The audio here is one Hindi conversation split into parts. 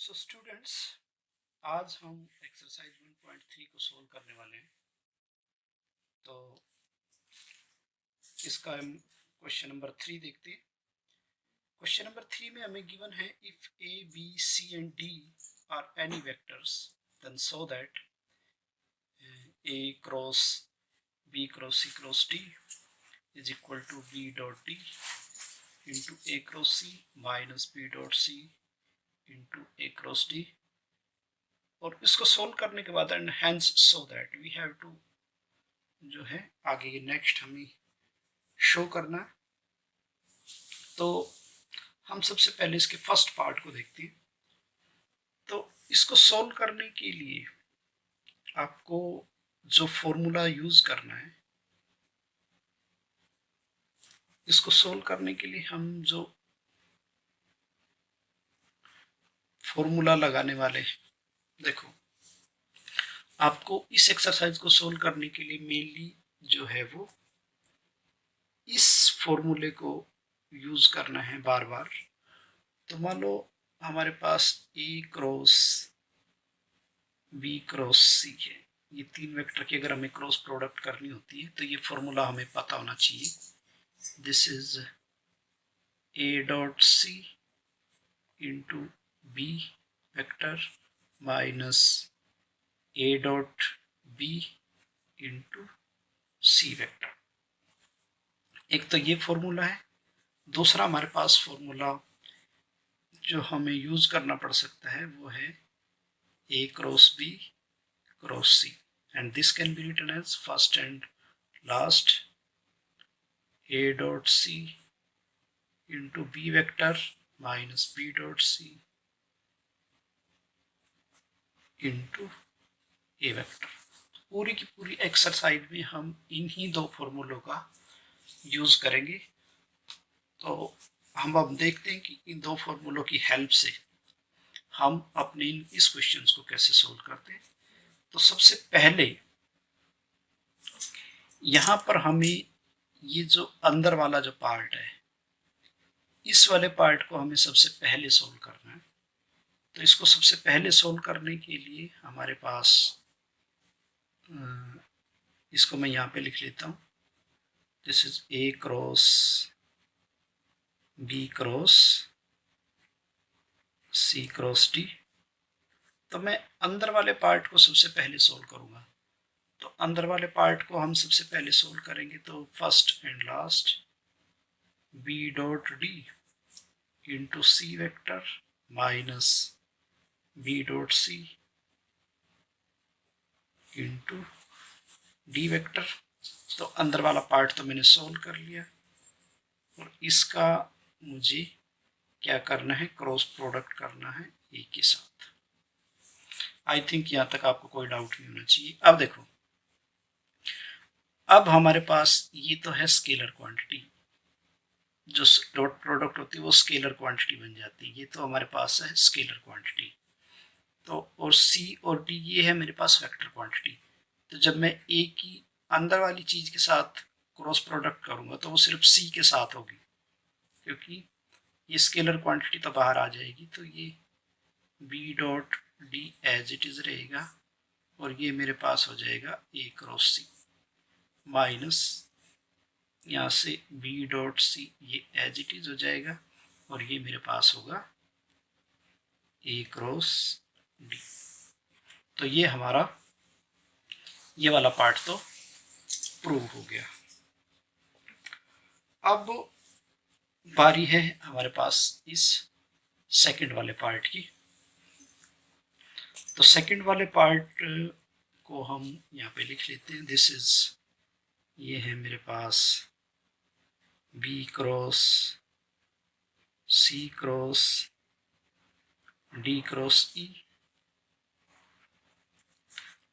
सो स्टूडेंट्स, आज हम एक्सरसाइज 1.3 को सोल्व करने वाले हैं। तो इसका हम क्वेश्चन नंबर 3 देखते हैं। क्वेश्चन नंबर 3 में हमें गिवन है if A B C and D are any vectors then so that A cross B cross C cross D is equal to B dot D into A cross C minus B dot C into A cross D. और इसको सोल्व करने के बाद and hence so that we have to जो है आगे नेक्स्ट हमें शो करना है। तो हम सबसे पहले इसके फर्स्ट पार्ट को देखते हैं। तो इसको सोल्व करने के लिए आपको जो फॉर्मूला यूज करना है, इसको सोल्व करने के लिए हम जो फॉर्मूला लगाने वाले हैं, देखो आपको इस एक्सरसाइज को सोल्व करने के लिए मेनली जो है वो इस फॉर्मूले को यूज करना है बार बार। तो मान लो हमारे पास ए क्रॉस बी क्रॉस सी है, ये तीन वेक्टर की अगर हमें क्रॉस प्रोडक्ट करनी होती है तो ये फॉर्मूला हमें पता होना चाहिए। This is A dot C into B vector minus A dot B into C vector. एक तो ये फॉर्मूला है। दूसरा हमारे पास फॉर्मूला जो हमें यूज करना पड़ सकता है वो है A cross B cross C, and this can be written as first and last a dot c into b vector minus b dot c into a vector। पूरी की पूरी एक्सरसाइज में हम इन्हीं दो फॉर्मूलों का यूज करेंगे। तो हम अब देखते हैं कि इन दो फॉर्मूलों की हेल्प से हम अपने इस क्वेश्चंस को कैसे सोल्व करते हैं। तो सबसे पहले यहाँ पर हमें ये जो अंदर वाला जो पार्ट है, इस वाले पार्ट को हमें सबसे पहले सोल्व करना है। तो इसको सबसे पहले सोल्व करने के लिए हमारे पास इसको मैं यहाँ पे लिख लेता हूँ। This is A cross B cross C cross D. तो मैं अंदर वाले पार्ट को सबसे पहले सोल्व करूँगा। तो अंदर वाले पार्ट को हम सबसे पहले सोल्व करेंगे। तो first and last B dot D into C vector minus B dot C into D vector. तो अंदर वाला पार्ट तो मैंने सोल्व कर लिया और इसका मुझे क्या करना है, क्रॉस प्रोडक्ट करना है ए के साथ। आई थिंक यहाँ तक आपको कोई डाउट नहीं होना चाहिए। अब देखो, अब हमारे पास ये तो है स्केलर क्वांटिटी, जो डॉट प्रोडक्ट होती है वो स्केलर क्वांटिटी बन जाती है। ये तो हमारे पास है स्केलर क्वांटिटी। तो और सी और डी ये है मेरे पास वेक्टर क्वांटिटी। तो जब मैं ए की अंदर वाली चीज के साथ क्रॉस प्रोडक्ट करूंगा तो वो सिर्फ सी के साथ होगी, क्योंकि ये स्केलर क्वांटिटी तो बाहर आ जाएगी। तो ये B dot D as it is रहेगा और ये मेरे पास हो जाएगा ए क्रॉस सी माइनस यहाँ से बी डॉट सी, ये एज इट इज हो जाएगा और ये मेरे पास होगा ए क्रॉस डी। तो ये हमारा ये वाला पार्ट तो प्रूव हो गया। अब बारी है हमारे पास इस सेकंड वाले पार्ट की। तो सेकंड वाले पार्ट को हम यहाँ पे लिख लेते हैं। दिस इज, ये है मेरे पास B cross C cross D cross ई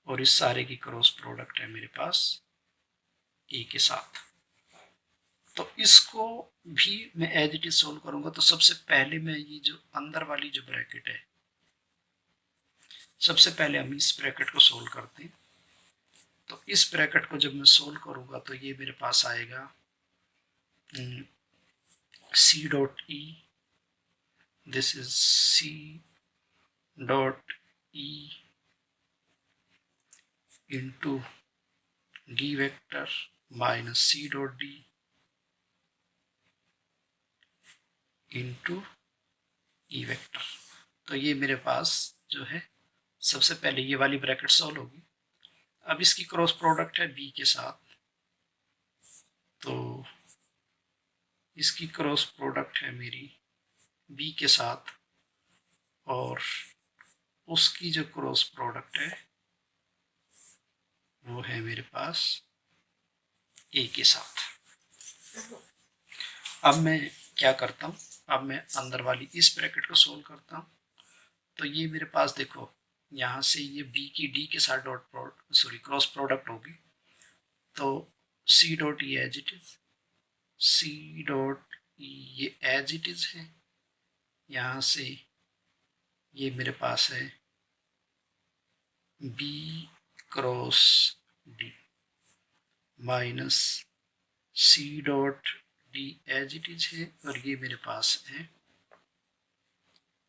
और इस सारे की क्रॉस प्रोडक्ट है मेरे पास ए के साथ। तो इसको भी मैं एज इट इज सोल्व करूंगा। तो सबसे पहले मैं ये जो अंदर वाली जो ब्रैकेट है, सबसे पहले हम इस ब्रैकेट को सोल्व करते हैं। तो इस ब्रैकेट को जब मैं सोल्व करूंगा तो ये मेरे पास आएगा C dot E, this is C dot E into D vector minus C dot D into E vector. तो ये मेरे पास जो है सबसे पहले ये वाली ब्रैकेट सॉल्व होगी। अब इसकी क्रॉस प्रोडक्ट है बी के साथ, तो इसकी क्रॉस प्रोडक्ट है मेरी बी के साथ, और उसकी जो क्रॉस प्रोडक्ट है वो है मेरे पास ए के साथ। अब मैं क्या करता हूँ, अब मैं अंदर वाली इस ब्रैकेट को सोल्व करता हूँ। तो ये मेरे पास देखो, यहाँ से ये बी की डी के साथ क्रॉस प्रोडक्ट होगी, तो C dot E as it is, C dot E ये एज इट इज है। यहाँ से ये मेरे पास है B cross D minus C dot D as it is है, और ये मेरे पास है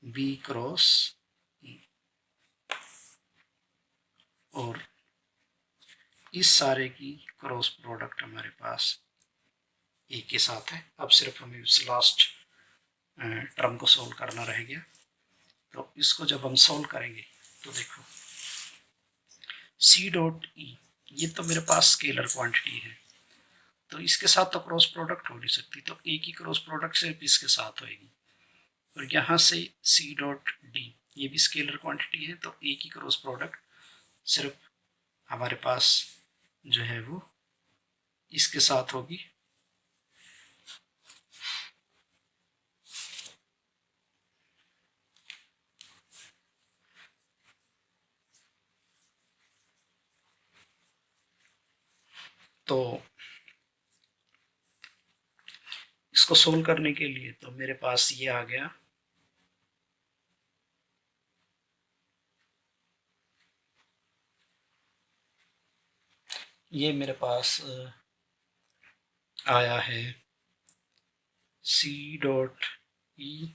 बी क्रॉस ई। और इस सारे की क्रॉस प्रोडक्ट हमारे पास ए के साथ है। अब सिर्फ हमें इस लास्ट टर्म को सोल्व करना रह गया। तो इसको जब हम सोल्व करेंगे तो देखो सी डॉट ई, ये तो मेरे पास स्केलर क्वांटिटी है, तो इसके साथ तो क्रॉस प्रोडक्ट हो नहीं सकती, तो ए की क्रॉस प्रोडक्ट सिर्फ इसके साथ होगी। और यहाँ से सी डॉट डी ये भी स्केलर क्वांटिटी है, तो ए की क्रॉस प्रोडक्ट सिर्फ हमारे पास जो है वो इसके साथ होगी। तो इसको सोल्व करने के लिए तो मेरे पास ये आ गया, ये मेरे पास आया है सी डॉट ई,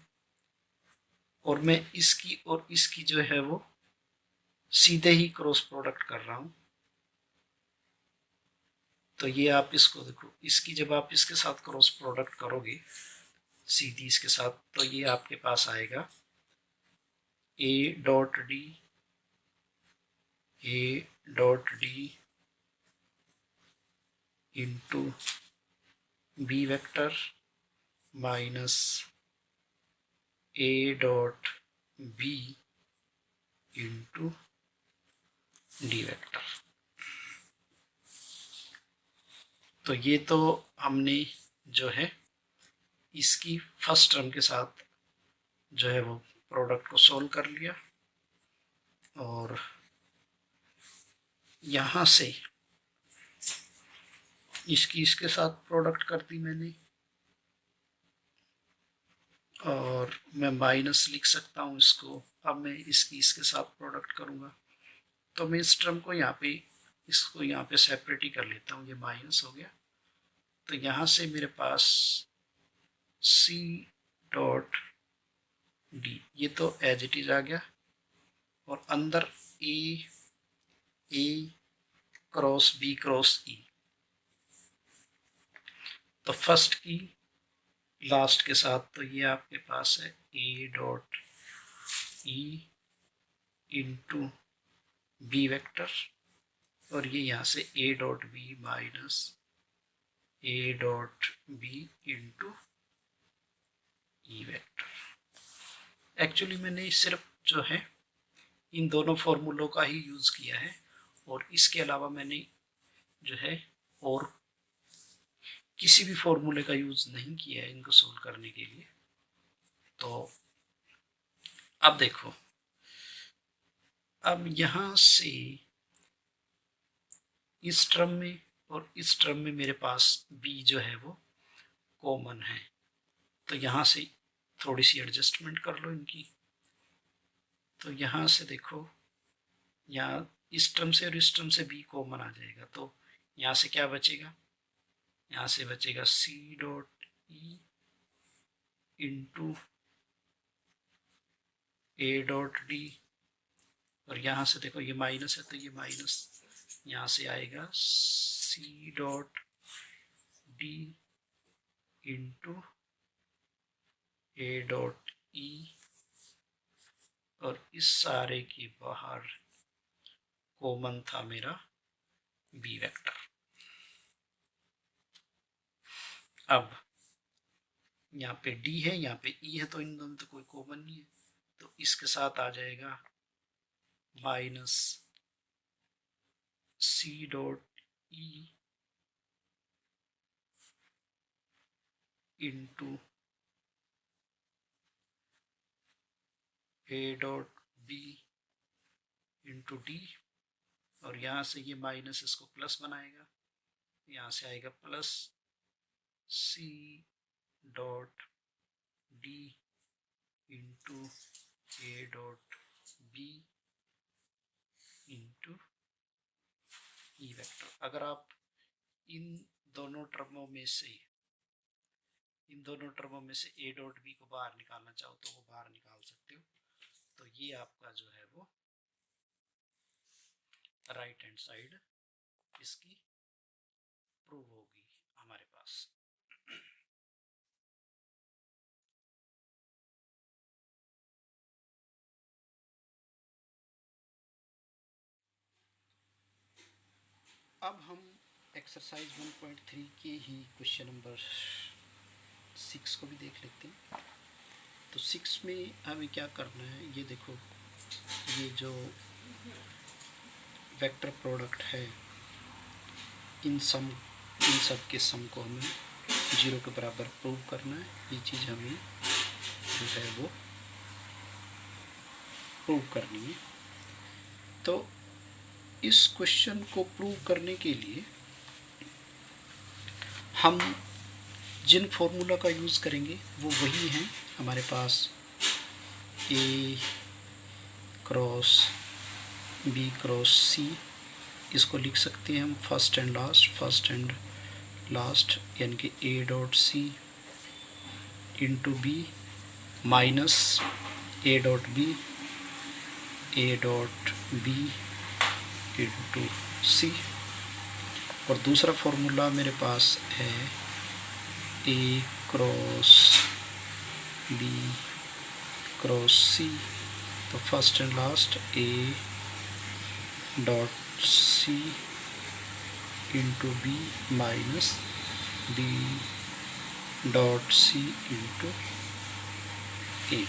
और मैं इसकी और इसकी जो है वो सीधे ही क्रॉस प्रोडक्ट कर रहा हूँ। तो ये आप इसको देखो, इसकी जब आप इसके साथ क्रॉस प्रोडक्ट करोगे सीधी इसके साथ, तो ये आपके पास आएगा A dot D, A dot D into B vector minus A dot B into D vector. तो ये तो हमने जो है इसकी फर्स्ट टर्म के साथ जो है वो प्रोडक्ट को सोल्व कर लिया, और यहाँ से इसकी इसके साथ प्रोडक्ट कर दी मैंने, और मैं माइनस लिख सकता हूँ इसको। अब मैं इसकी इसके साथ प्रोडक्ट करूँगा, तो मैं इस टर्म को यहाँ पे इसको यहाँ पे सेपरेट ही कर लेता हूँ, ये माइनस हो गया। तो यहाँ से मेरे पास सी डॉट डी ये तो एज इट इज आ गया, और अंदर ए क्रॉस बी क्रॉस ई, तो फर्स्ट की लास्ट के साथ, तो ये आपके पास है A dot E into B vector, और ये यहाँ से A dot B minus A dot B into E vector. Actually मैंने सिर्फ जो है इन दोनों फॉर्मूलों का ही यूज़ किया है, और इसके अलावा मैंने जो है और किसी भी फॉर्मूले का यूज़ नहीं किया है इनको सोल्व करने के लिए। तो अब देखो, अब यहाँ से इस टर्म में और इस टर्म में मेरे पास b जो है वो कॉमन है, तो यहाँ से थोड़ी सी एडजस्टमेंट कर लो इनकी। तो यहाँ से देखो, यहाँ इस टर्म से और इस टर्म से b कॉमन आ जाएगा, तो यहाँ से क्या बचेगा, यहाँ से बचेगा C dot E into A dot D और यहाँ से देखो ये माइनस है तो ये माइनस यहाँ से आएगा C dot B into A dot E, और इस सारे के बाहर कॉमन था मेरा बी वेक्टर। अब यहाँ पे डी है, यहाँ पे ई है, तो इन दोनों तो कोई कॉमन नहीं है, तो इसके साथ आ जाएगा minus C dot E into A dot B into D, और यहाँ से ये माइनस इसको प्लस बनाएगा, यहाँ से आएगा plus C dot D into A dot B into E vector. अगर आप इन दोनों टर्मों में से ए डॉट बी को बाहर निकालना चाहो तो वो बाहर निकाल सकते हो। तो ये आपका जो है वो राइट हैंड साइड इसकी प्रूव होगी हमारे पास। अब हम एक्सरसाइज 1.3 के ही क्वेश्चन नंबर 6 को भी देख लेते हैं। तो 6 में हमें क्या करना है, ये देखो ये जो वेक्टर प्रोडक्ट है इन सब के सम को हमें 0 के बराबर प्रूव करना है। ये चीज़ हमें जो है वो प्रूव करनी है। तो इस क्वेश्चन को प्रूव करने के लिए हम जिन फॉर्मूला का यूज़ करेंगे वो वही हैं हमारे पास, ए क्रॉस बी क्रॉस सी, इसको लिख सकते हैं हम फर्स्ट एंड लास्ट यानी कि A dot C into B minus A dot B into C, और दूसरा फॉर्मूला मेरे पास है A cross B cross C, तो first and last A dot C into B minus B dot C into A.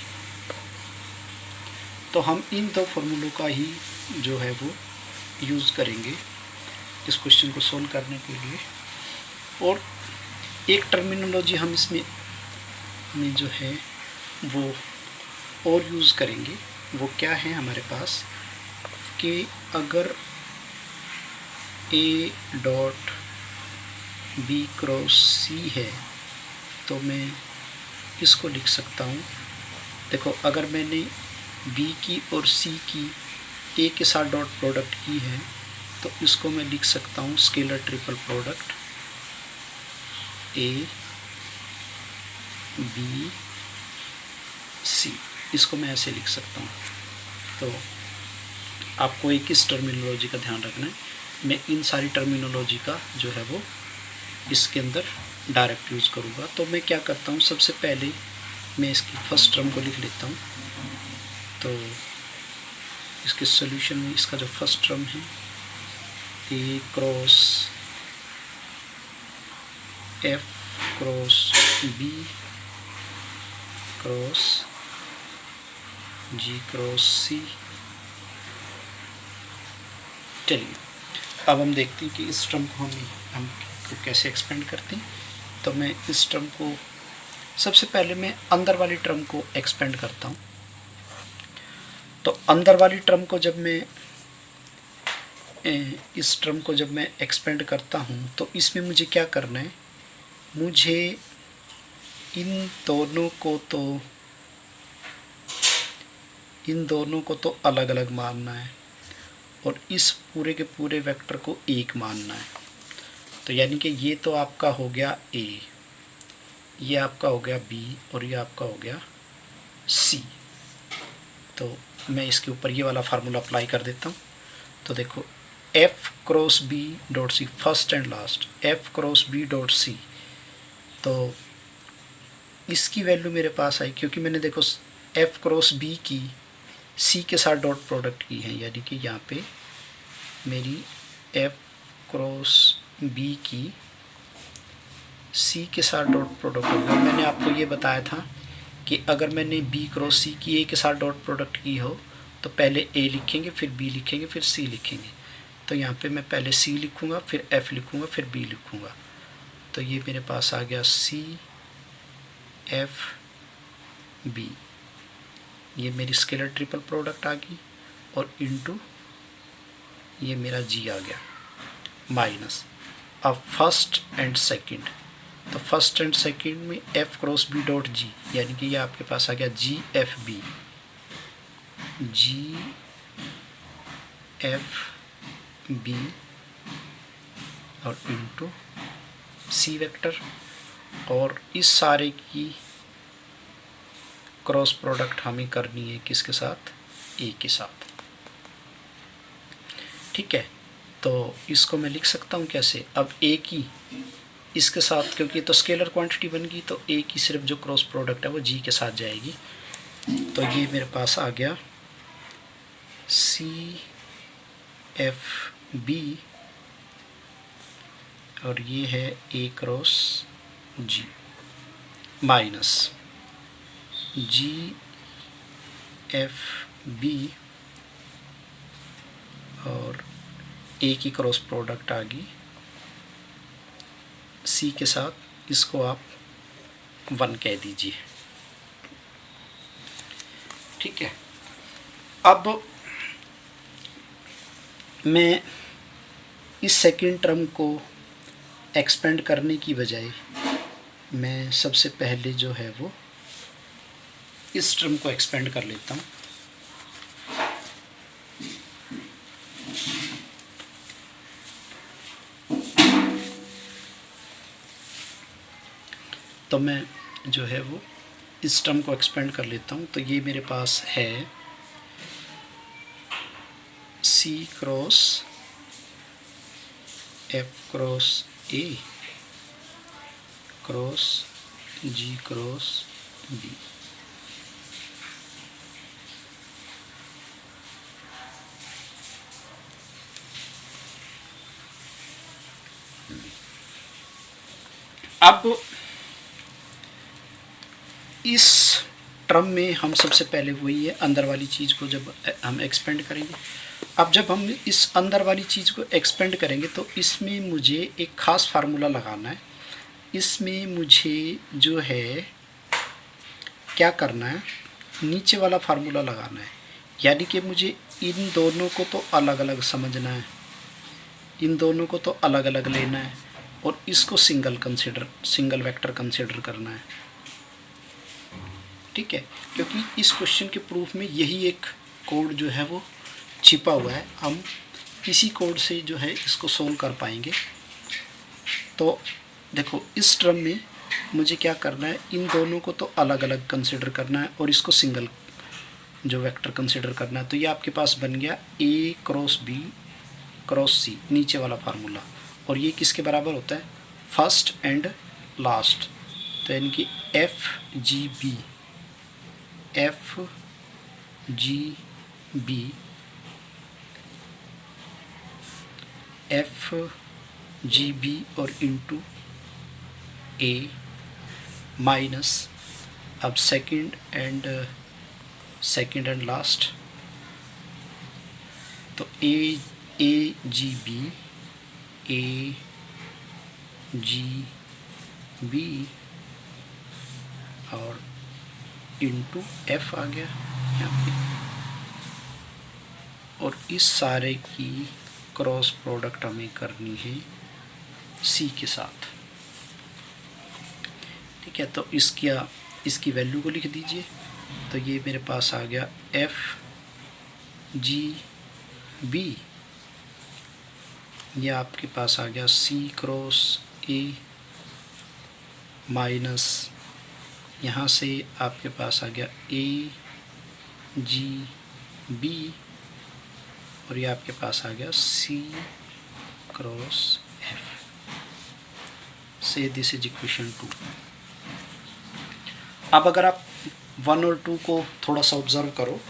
तो हम इन दो फॉर्मूलों का ही जो है वो यूज़ करेंगे इस क्वेश्चन को सोल्व करने के लिए। और एक टर्मिनोलॉजी हम इसमें जो है वो और यूज़ करेंगे, वो क्या है हमारे पास कि अगर ए डॉट बी क्रॉस सी है तो मैं इसको लिख सकता हूँ। देखो अगर मैंने बी की और सी की ए के साथ डॉट प्रोडक्ट की है तो इसको मैं लिख सकता हूँ scalar triple product A B C, इसको मैं ऐसे लिख सकता हूँ। तो आपको एक इस टर्मिनोलॉजी का ध्यान रखना है, मैं इन सारी टर्मिनोलॉजी का जो है वो इसके अंदर डायरेक्ट यूज़ करूँगा। तो मैं क्या करता हूँ, सबसे पहले मैं इसकी फर्स्ट टर्म को लिख लेता हूँ। तो इसके सॉल्यूशन में इसका जो फर्स्ट टर्म है A cross F cross B cross G cross C. चलिए अब हम देखते हैं कि इस टर्म को हम कैसे एक्सपेंड करते हैं। तो मैं इस टर्म को सबसे पहले मैं अंदर वाली टर्म को एक्सपेंड करता हूँ। तो अंदर वाली टर्म को जब मैं इस टर्म को जब मैं एक्सपेंड करता हूँ तो इसमें मुझे क्या करना है, मुझे इन दोनों को तो अलग अलग मानना है और इस पूरे के पूरे वेक्टर को एक मानना है। तो यानी कि ये तो आपका हो गया ए, ये आपका हो गया बी और ये आपका हो गया सी। तो मैं इसके ऊपर ये वाला फार्मूला अप्लाई कर देता हूँ। तो देखो F cross B dot C, first and last, F cross B dot C, तो इसकी वैल्यू मेरे पास आई क्योंकि मैंने देखो एफ क्रॉस बी की सी के साथ डॉट प्रोडक्ट की है, यानी कि यहाँ पे मेरी एफ क्रॉस बी की सी के साथ डॉट प्रोडक्ट होगा। मैंने आपको ये बताया था कि अगर मैंने बी क्रॉस सी की ए के साथ डॉट प्रोडक्ट की हो तो पहले ए लिखेंगे, फिर बी लिखेंगे, फिर सी लिखेंगे। तो यहाँ पे मैं पहले सी लिखूँगा, फिर एफ लिखूँगा, फिर बी लिखूँगा। तो ये मेरे पास आ गया सी एफ बी, ये मेरी स्केलर ट्रिपल प्रोडक्ट आ गई, और इनटू ये मेरा जी आ गया माइनस। अब फर्स्ट एंड सेकंड, तो फर्स्ट एंड सेकंड में F cross B dot G, यानी कि ये आपके पास आ गया G F B, G F B और इनटू सी वेक्टर, और इस सारे की क्रॉस प्रोडक्ट हमें करनी है किसके साथ, ए के साथ। ठीक है, तो इसको मैं लिख सकता हूँ कैसे, अब ए की इसके साथ, क्योंकि तो स्केलर क्वांटिटी बन गई, तो ए की सिर्फ जो क्रॉस प्रोडक्ट है वो जी के साथ जाएगी। तो ये मेरे पास आ गया सी एफ बी, और ये है A cross ji, minus ji F B, और ए की क्रॉस प्रोडक्ट आ गई सी के साथ, इसको आप 1 कह दीजिए। ठीक है, अब मैं इस सेकेंड टर्म को एक्सपेंड करने की बजाय मैं सबसे पहले जो है वो इस टर्म को एक्सपेंड कर लेता हूँ। तो मैं जो है वो इस टर्म को एक्सपेंड कर लेता हूँ। तो ये मेरे पास है C cross F cross A cross G cross B. अब इस टर्म में हम सबसे पहले वही है, अंदर वाली चीज़ को जब हम एक्सपेंड करेंगे, अब जब हम इस अंदर वाली चीज़ को एक्सपेंड करेंगे तो इसमें मुझे एक ख़ास फार्मूला लगाना है। इसमें मुझे जो है क्या करना है, नीचे वाला फार्मूला लगाना है, यानी कि मुझे इन दोनों को तो अलग अलग समझना है, इन दोनों को तो अलग अलग लेना है, और इसको सिंगल वेक्टर कंसिडर करना है। ठीक है, क्योंकि इस क्वेश्चन के प्रूफ में यही एक कोड जो है वो छिपा हुआ है, हम इसी कोड से जो है इसको सोल्व कर पाएंगे। तो देखो इस टर्म में मुझे क्या करना है, इन दोनों को तो अलग अलग कंसिडर करना है और इसको सिंगल जो वेक्टर कंसिडर करना है। तो ये आपके पास बन गया ए क्रॉस बी क्रॉस सी, नीचे वाला फार्मूला, और ये किसके बराबर होता है, फर्स्ट एंड लास्ट। तो यानी कि F G B, F G B, F G B और इंटू ए माइनस, अब सेकंड एंड लास्ट, तो A G B, A G B और इंटू एफ आ गया यहाँ पे, और इस सारे की क्रॉस प्रोडक्ट हमें करनी है सी के साथ। ठीक है, तो इसकी वैल्यू को लिख दीजिए। तो ये मेरे पास आ गया एफ जी बी, ये आपके पास आ गया सी क्रॉस ए माइनस, यहाँ से आपके पास आ गया ए जी बी और ये आपके पास आ गया सी क्रॉस एफ। से दिस इज इक्वेशन 2। अब अगर आप 1 और 2 को थोड़ा सा ऑब्जर्व करो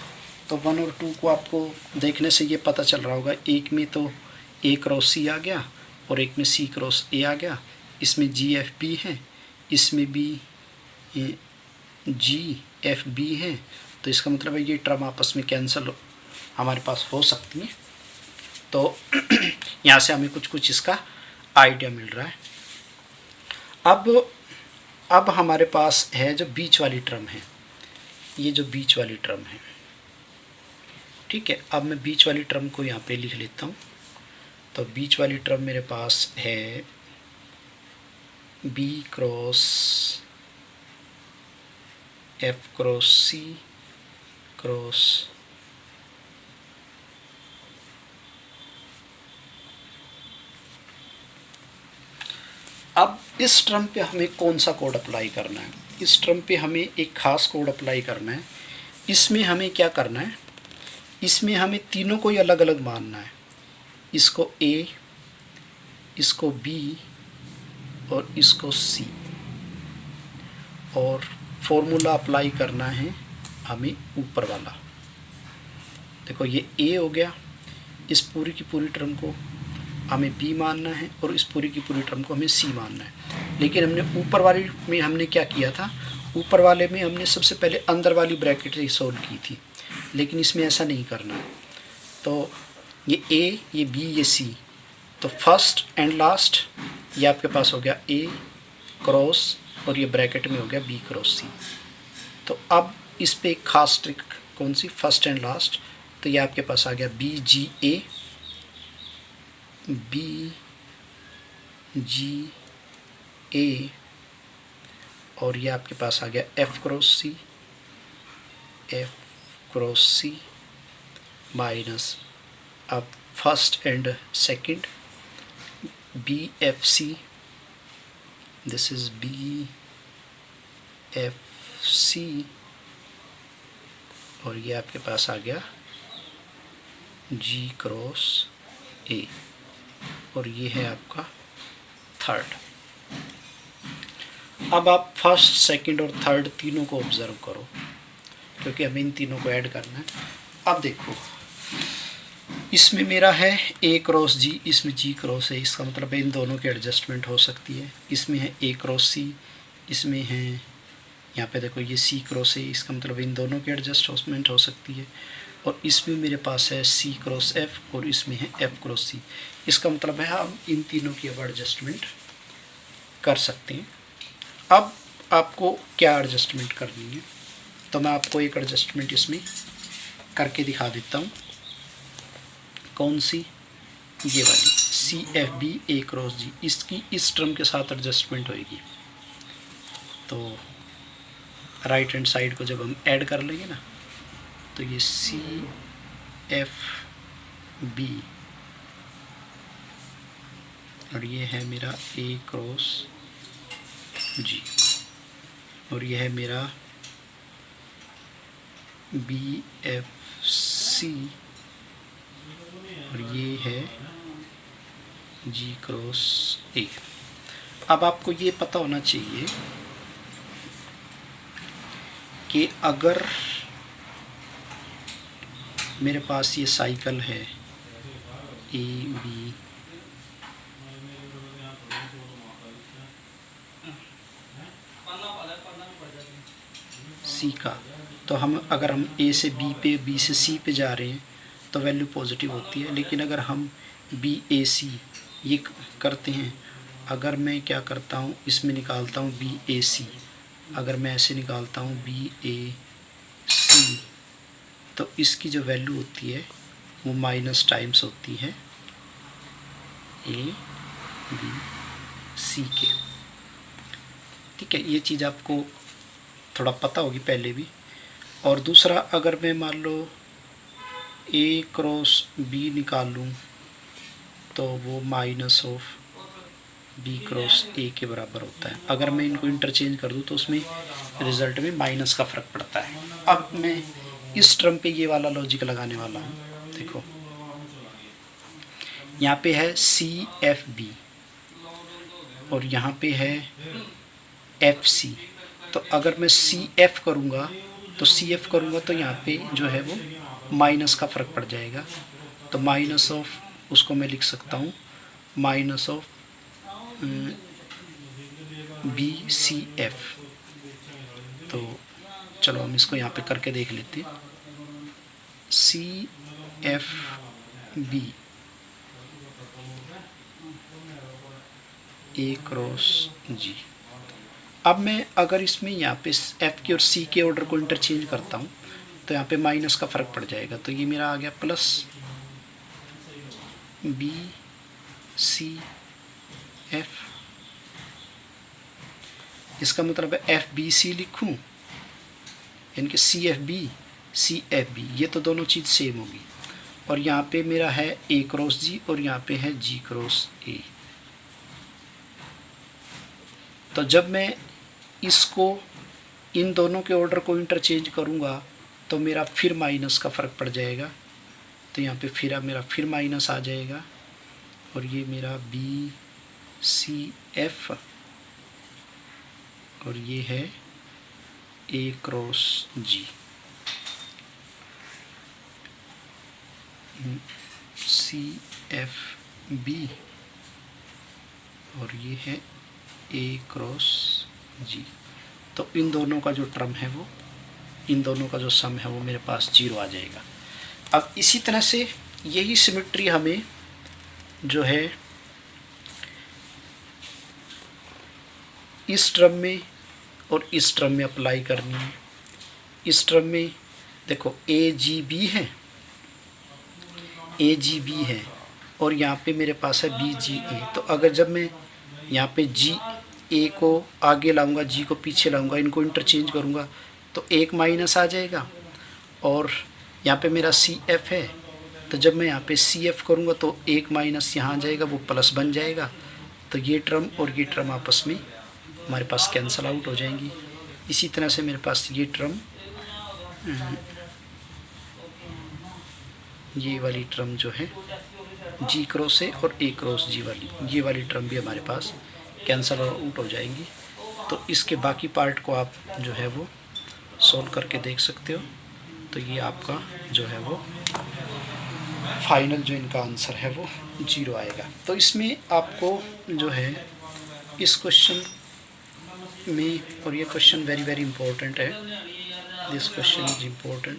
तो 1 और 2 को आपको देखने से ये पता चल रहा होगा, एक में तो ए क्रॉस सी आ गया और एक में सी क्रॉस ए आ गया, इसमें जी एफ बी है, इसमें भी जी एफ बी है। तो इसका मतलब है ये टर्म आपस में कैंसिल हमारे पास हो सकती है। तो यहाँ से हमें कुछ कुछ इसका आइडिया मिल रहा है। अब हमारे पास है जो बीच वाली टर्म है, ये जो बीच वाली टर्म है, ठीक है। अब मैं बीच वाली टर्म को यहाँ पे लिख लेता हूँ। तो बीच वाली टर्म मेरे पास है B cross F cross C cross अब इस टर्म पे हमें कौन सा कोड अप्लाई करना है? इस टर्म पे हमें एक ख़ास कोड अप्लाई करना है। इसमें हमें क्या करना है, इसमें हमें तीनों को ही अलग अलग मानना है। इसको ए, इसको बी और इसको सी, और फॉर्मूला अप्लाई करना है हमें ऊपर वाला। देखो ये ए हो गया, इस पूरी की पूरी टर्म को हमें बी मानना है और इस पूरी की पूरी टर्म को हमें सी मानना है। लेकिन हमने ऊपर वाली में हमने क्या किया था, ऊपर वाले में हमने सबसे पहले अंदर वाली ब्रैकेट से सॉल्व की थी, लेकिन इसमें ऐसा नहीं करना है। तो ये ए, ये बी, ये सी, तो फर्स्ट एंड लास्ट ये आपके पास हो गया ए क्रॉस और ये ब्रैकेट में हो गया बी क्रॉस सी। तो अब इस पे एक खास ट्रिक कौन सी, फर्स्ट एंड लास्ट। तो ये आपके पास आ गया बी जी ए, बी जी ए, और ये आपके पास आ गया F cross C, F cross C minus अब first and second B F C, this is B F C, और ये आपके पास आ गया जी क्रॉस ए, और ये है आपका थर्ड। अब आप फर्स्ट, सेकंड और थर्ड तीनों को ऑब्जर्व करो, क्योंकि हमें इन तीनों को ऐड करना है। अब देखो इसमें मेरा है ए क्रॉस जी, इसमें जी क्रॉस है, इसका मतलब है इन दोनों की एडजस्टमेंट हो सकती है। इसमें है ए क्रॉस सी, इसमें है यहाँ पे देखो ये सी क्रॉस है, इसका मतलब इन दोनों की एडजस्टमेंट हो सकती है। और इसमें मेरे पास है सी क्रॉस एफ और इसमें है एफ क्रॉस सी, इसका मतलब है हम इन तीनों की अब एडजस्टमेंट कर सकते हैं। अब आपको क्या एडजस्टमेंट करनी है, तो मैं आपको एक एडजस्टमेंट इसमें करके दिखा देता हूँ। कौन सी, ये वाली सी एफ बी ए क्रॉस जी, इसकी इस टर्म के साथ एडजस्टमेंट होएगी। तो राइट हैंड साइड को जब हम ऐड कर लेंगे ना, तो ये सी एफ बी और ये है मेरा ए क्रॉस जी, और ये है मेरा बी एफ सी, और ये है जी क्रॉस ए। अब आपको ये पता होना चाहिए कि अगर मेरे पास ये साइकिल है ए बी सी का, तो अगर हम ए से बी पे, बी से सी पे जा रहे हैं तो वैल्यू पॉजिटिव होती है। लेकिन अगर हम बी ए सी ये करते हैं, अगर मैं क्या करता हूँ इसमें निकालता हूँ बी ए सी, अगर मैं ऐसे निकालता हूँ बी ए सी, तो इसकी जो वैल्यू होती है वो माइनस टाइम्स होती है ए बी सी के। ठीक है, ये चीज़ आपको थोड़ा पता होगी पहले भी। और दूसरा, अगर मैं मान लो ए क्रॉस बी निकाल लूँ तो वो minus of B cross A के बराबर होता है। अगर मैं इनको इंटरचेंज कर दूँ तो उसमें रिज़ल्ट में माइनस का फ़र्क पड़ता है। अब मैं इस टर्म पे ये वाला लॉजिक लगाने वाला हूँ। देखो यहाँ पे है CFB और यहाँ पे है FC। तो अगर मैं CF करूँगा तो यहाँ पे जो है वो माइनस का फ़र्क पड़ जाएगा। तो माइनस ऑफ उसको मैं लिख सकता हूँ माइनस ऑफ BCF। तो चलो हम इसको यहाँ पे करके देख लेते हैं। CFB A cross G। अब मैं अगर इसमें यहाँ पे F के और C के ऑर्डर को इंटरचेंज करता हूँ तो यहाँ पे माइनस का फ़र्क पड़ जाएगा। तो ये मेरा आ गया प्लस BCF। इसका मतलब है FBC लिखूँ यानी कि CFB ये तो दोनों चीज़ सेम होगी। और यहाँ पे मेरा है A क्रॉस G और यहाँ पे है G क्रॉस A। तो जब मैं इसको इन दोनों के ऑर्डर को इंटरचेंज करूँगा तो मेरा फिर माइनस का फ़र्क पड़ जाएगा। तो यहाँ पे फिर मेरा फिर माइनस आ जाएगा और ये मेरा BCF और ये है A क्रॉस G। CFB और ये है A क्रॉस G। तो इन दोनों का जो टर्म है वो इन दोनों का जो सम है वो मेरे पास 0 आ जाएगा। अब इसी तरह से यही सिमेट्री हमें जो है इस टर्म में और इस टर्म में अप्लाई करनी है। इस टर्म में देखो AGB है और यहाँ पे मेरे पास है BGA। तो अगर जब मैं यहाँ पे GA को आगे लाऊंगा G को पीछे लाऊंगा इनको इंटरचेंज करूँगा तो एक माइनस आ जाएगा। और यहाँ पे मेरा CF है तो जब मैं यहाँ पे CF करूँगा तो एक माइनस यहाँ आ जाएगा वो प्लस बन जाएगा। तो ये टर्म और ये टर्म आपस में हमारे पास कैंसल आउट हो जाएंगी। इसी तरह से मेरे पास ये टर्म ये वाली टर्म जो है G क्रॉस A और A क्रॉस G ये वाली टर्म भी हमारे पास कैंसल आउट हो जाएंगी। तो इसके बाकी पार्ट को आप जो है वो सॉल्व करके देख सकते हो। तो ये आपका जो है वो फाइनल जो इनका आंसर है वो 0 आएगा। तो इसमें आपको जो है इस क्वेश्चन में और ये क्वेश्चन वेरी इंपॉर्टेंट है। This question is important.